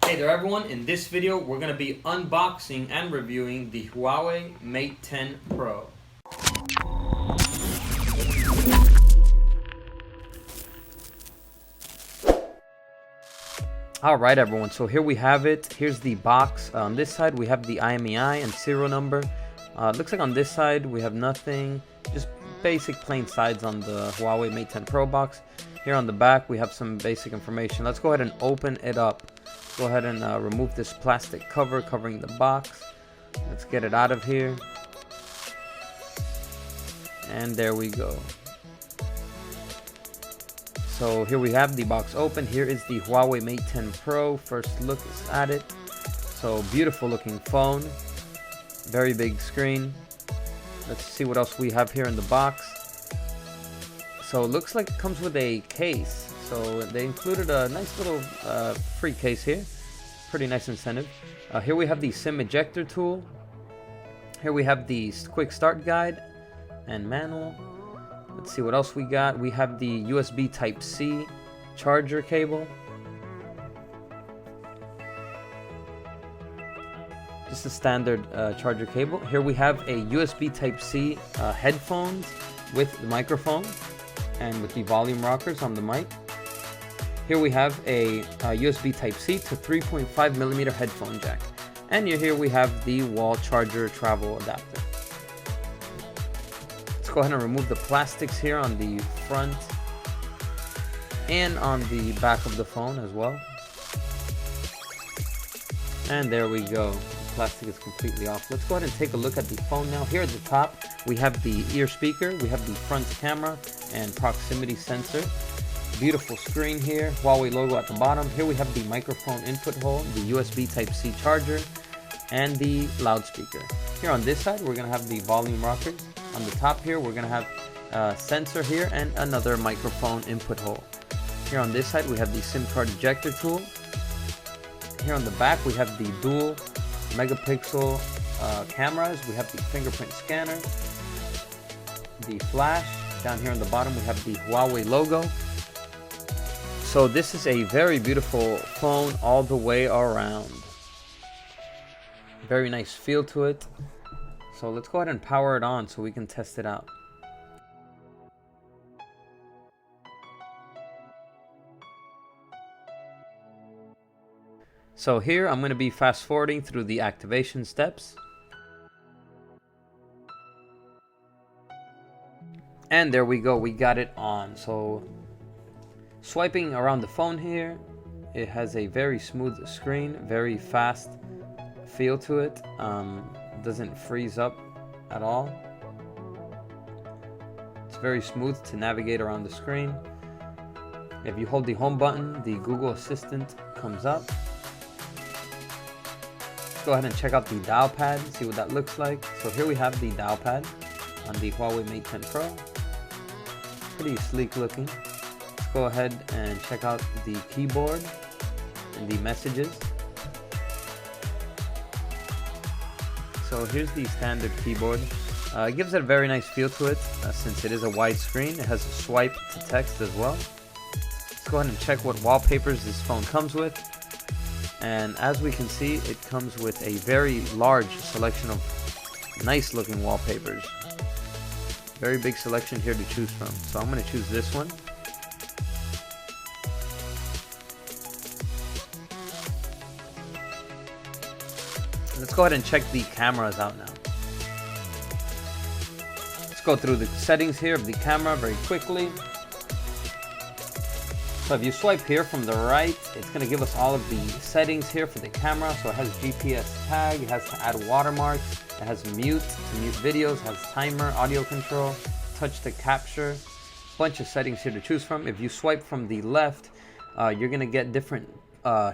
Hey there everyone, in this video we're going to be unboxing and reviewing the Huawei Mate 10 Pro. Alright everyone, so here we have it. Here's the box. On this side we have the IMEI and serial number. Looks like on this side we have nothing, just basic plain sides on the Huawei Mate 10 Pro box. Here on the back we have some basic information. Let's go ahead and open it up. Go ahead and remove this plastic cover covering the box. Let's get it out of here. And there we go. So here we have the box open. Here is the Huawei Mate 10 Pro. First look is at it. So beautiful looking phone. Very big screen. Let's see what else we have here in the box. So it looks like it comes with a case. So they included a nice little free case here. Pretty nice incentive. Here we have the SIM ejector tool. Here we have the quick start guide and manual. Let's see what else we got. We have the USB Type-C charger cable. Just a standard charger cable. Here we have a USB Type-C headphones with the microphone and with the volume rockers on the mic. Here we have a USB Type-C to 3.5mm headphone jack. And here we have the wall charger travel adapter. Let's go ahead and remove the plastics here on the front and on the back of the phone as well. And there we go. The plastic is completely off. Let's go ahead and take a look at the phone now. Here at the top, we have the ear speaker, we have the front camera and proximity sensor. Beautiful screen here, Huawei logo at the bottom. Here we have the microphone input hole, the USB Type-C charger, and the loudspeaker. Here on this side, we're going to have the volume rockers. On the top here, we're going to have a sensor here and another microphone input hole. Here on this side, we have the SIM card ejector tool. Here on the back, we have the dual megapixel cameras. We have the fingerprint scanner, the flash. Down here on the bottom, we have the Huawei logo. So this is a very beautiful phone all the way around. Very nice feel to it. So let's go ahead and power it on so we can test it out. So here I'm going to be fast forwarding through the activation steps. And there we go, we got it on. So swiping around the phone here, it has a very smooth screen, very fast feel to it. Doesn't freeze up at all. It's very smooth to navigate around the screen. If you hold the home button, the Google Assistant comes up. Go ahead and check out the dial pad, see what that looks like. So here we have the dial pad on the Huawei Mate 10 Pro. Pretty sleek looking. Let's go ahead and check out the keyboard and the messages. So here's the standard keyboard. It gives it a very nice feel to it since it is a wide screen. It has a swipe to text as well. Let's go ahead and check what wallpapers this phone comes with. And as we can see, it comes with a very large selection of nice looking wallpapers. Very big selection here to choose from. So I'm going to choose this one. Let's go ahead and check the cameras out now. Let's go through the settings here of the camera very quickly. So if you swipe here from the right, it's going to give us all of the settings here for the camera. So it has GPS tag, it has to add watermarks, it has mute to mute videos, has timer, audio control, touch to capture, bunch of settings here to choose from. If you swipe from the left, you're going to get different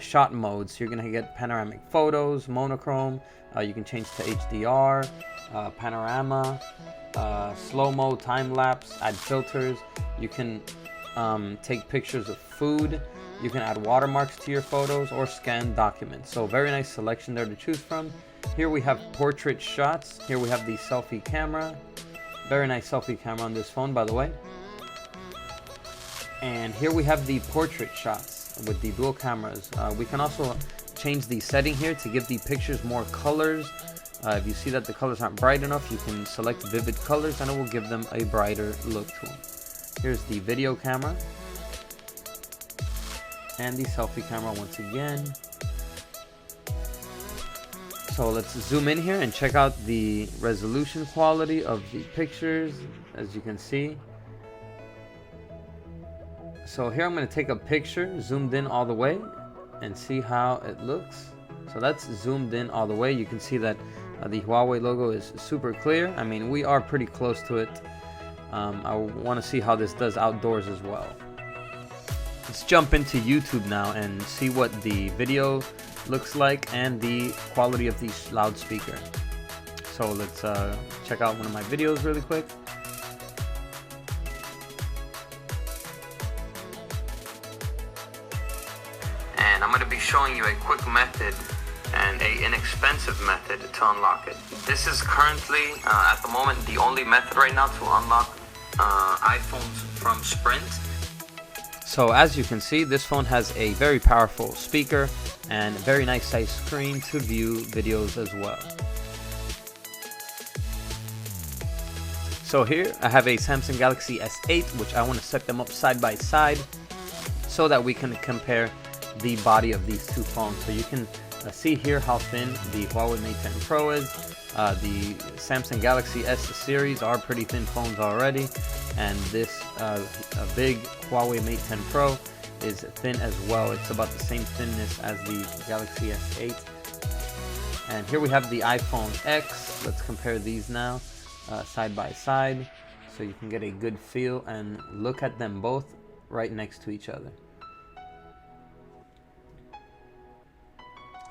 shot modes. You're going to get panoramic photos, monochrome, you can change to HDR, panorama, slow-mo, time-lapse, add filters. You can take pictures of food. You can add watermarks to your photos or scan documents. So very nice selection there to choose from. Here we have portrait shots. Here we have the selfie camera. Very nice selfie camera on this phone, by the way. And here we have the portrait shots with the dual cameras. We can also change the setting here to give the pictures more colors. If you see that the colors aren't bright enough, you can select vivid colors and it will give them a brighter look to them. Here's the video camera and the selfie camera once again. So let's zoom in here and check out the resolution quality of the pictures, as you can see. So here I'm going to take a picture zoomed in all the way and see how it looks. So that's zoomed in all the way. You can see that the Huawei logo is super clear. I mean, we are pretty close to it. I want to see how this does outdoors as well. Let's jump into YouTube now and see what the video looks like and the quality of the loudspeaker. So let's check out one of my videos really quick. And I'm going to be showing you a quick method and an inexpensive method to unlock it. This is currently, at the moment, the only method right now to unlock iPhones from Sprint. So as you can see, this phone has a very powerful speaker and a very nice size screen to view videos as well. So here I have a Samsung Galaxy S8, which I want to set them up side by side so that we can compare the body of these two phones. So you can see here how thin the Huawei Mate 10 Pro is. The Samsung Galaxy S series are pretty thin phones already, and this a big Huawei Mate 10 Pro is thin as well. It's about the same thinness as the Galaxy S8. And here we have the iPhone X. Let's compare these now side by side so you can get a good feel and look at them both right next to each other.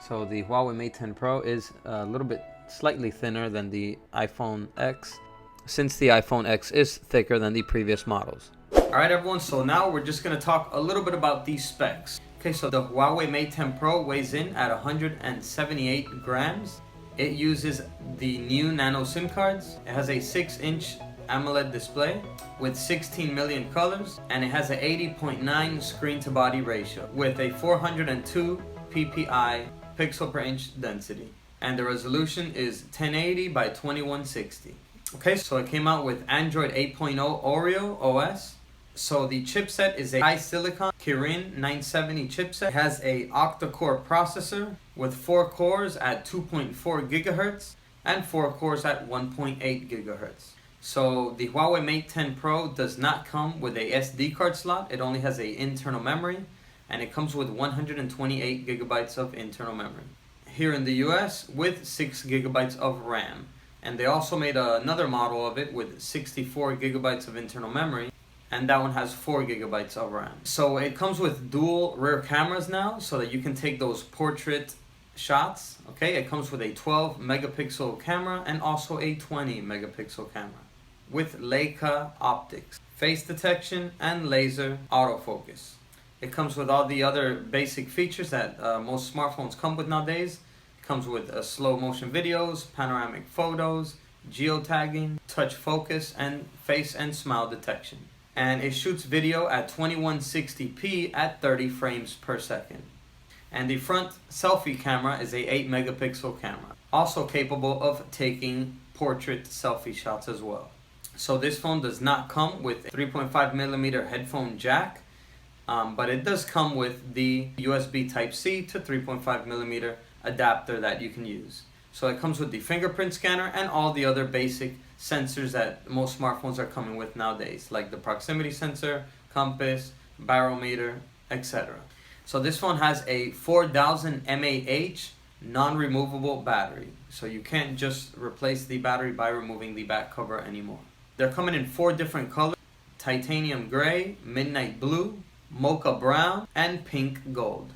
So the Huawei Mate 10 Pro is a little bit slightly thinner than the iPhone X, since the iPhone X is thicker than the previous models. Alright everyone, so now we're just going to talk a little bit about these specs. Okay, so the Huawei Mate 10 Pro weighs in at 178 grams. It uses the new nano SIM cards. It has a 6-inch AMOLED display with 16 million colors, and it has an 80.9 screen to body ratio with a 402 ppi pixel per inch density, and the resolution is 1080 by 2160. Okay, so it came out with Android 8.0 Oreo OS. So the chipset is a HiSilicon Kirin 970 chipset. It has a octa-core processor with 4 cores at 2.4 gigahertz and 4 cores at 1.8 gigahertz. So the Huawei Mate 10 Pro does not come with a SD card slot. It only has an internal memory, and it comes with 128 gigabytes of internal memory here in the US with 6 gigabytes of RAM. And they also made another model of it with 64 gigabytes of internal memory, and that one has 4 gigabytes of RAM. So it comes with dual rear cameras now, so that you can take those portrait shots. Okay, it comes with a 12 megapixel camera and also a 20 megapixel camera with Leica optics, face detection, and laser autofocus. It comes with all the other basic features that most smartphones come with nowadays. It comes with slow motion videos, panoramic photos, geotagging, touch focus, and face and smile detection. And it shoots video at 2160p at 30 frames per second. And the front selfie camera is a 8 megapixel camera, also capable of taking portrait selfie shots as well. So this phone does not come with a 3.5mm headphone jack, but it does come with the USB Type-C to 3.5mm adapter that you can use. So it comes with the fingerprint scanner and all the other basic sensors that most smartphones are coming with nowadays, like the proximity sensor, compass, barometer, etc. So this phone has a 4000 mAh non-removable battery. So you can't just replace the battery by removing the back cover anymore. They're coming in 4 different colors: titanium gray, midnight blue, mocha brown, and pink gold.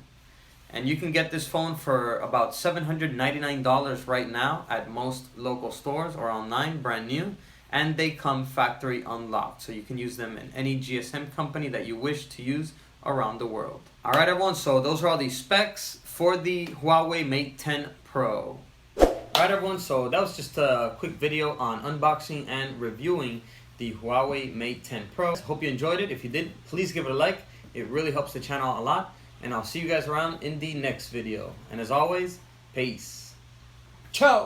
And you can get this phone for about $799 right now at most local stores or online, brand new. And they come factory unlocked, so you can use them in any GSM company that you wish to use around the world. Alright everyone, so those are all the specs for the Huawei Mate 10 Pro. Alright everyone, so that was just a quick video on unboxing and reviewing the Huawei Mate 10 Pro. Hope you enjoyed it. If you did, please give it a like. It really helps the channel a lot. and I'll see you guys around in the next video. And as always, peace. Ciao.